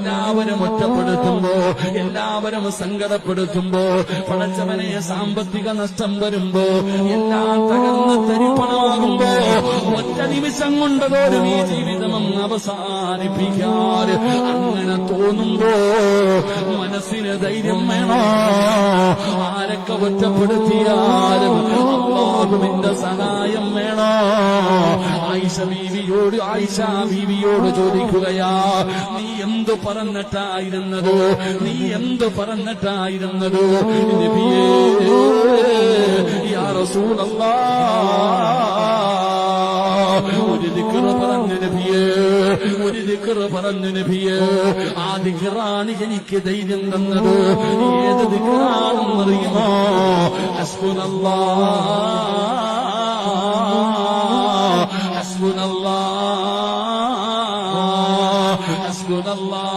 എല്ലാവരും ഒറ്റപ്പെടുത്തുമ്പോ, എല്ലാവരും സങ്കടപ്പെടുത്തുമ്പോ, പടച്ചവനെ സാമ്പത്തിക നഷ്ടം വരുമ്പോ, എല്ലാം തകർന്ന് തരിപ്പണമാകുമ്പോ, ഒറ്റ നിമിഷം കൊണ്ടതോരും ഈ ജീവിതം അവസാനിപ്പിക്കാറ് അങ്ങനെ തോന്നുമ്പോ മനസ്സിന് ധൈര്യം വേണോ? ആരൊക്കെ ഒറ്റപ്പെടുത്തിയാലും അല്ലാഹുവിന്റെ സഹായം വേണോ? ആയിഷ ബീവിയോട് ചോദിക്കുകയാ, നീ എന്തു പറഞ്ഞിട്ടായിരുന്നത്? നീ എന്തു പറഞ്ഞിട്ടായിരുന്നത്? നബിയേ, യാ റസൂലല്ലാഹ്, ഒരു ദിക്ർ പറഞ്ഞു നബിയേ, ഒരു ദിക്ർ പറഞ്ഞു നബിയേ. ആ ദിക്റാണ് എനിക്ക് ധൈര്യം തന്നത്. ഏത് ദിക്റാണെന്നറിയുമോ? ഹസ്ബുനല്ലാഹ്, ഹസ്ബുനല്ലാഹ്, ഹസ്ബുനല്ലാഹ്.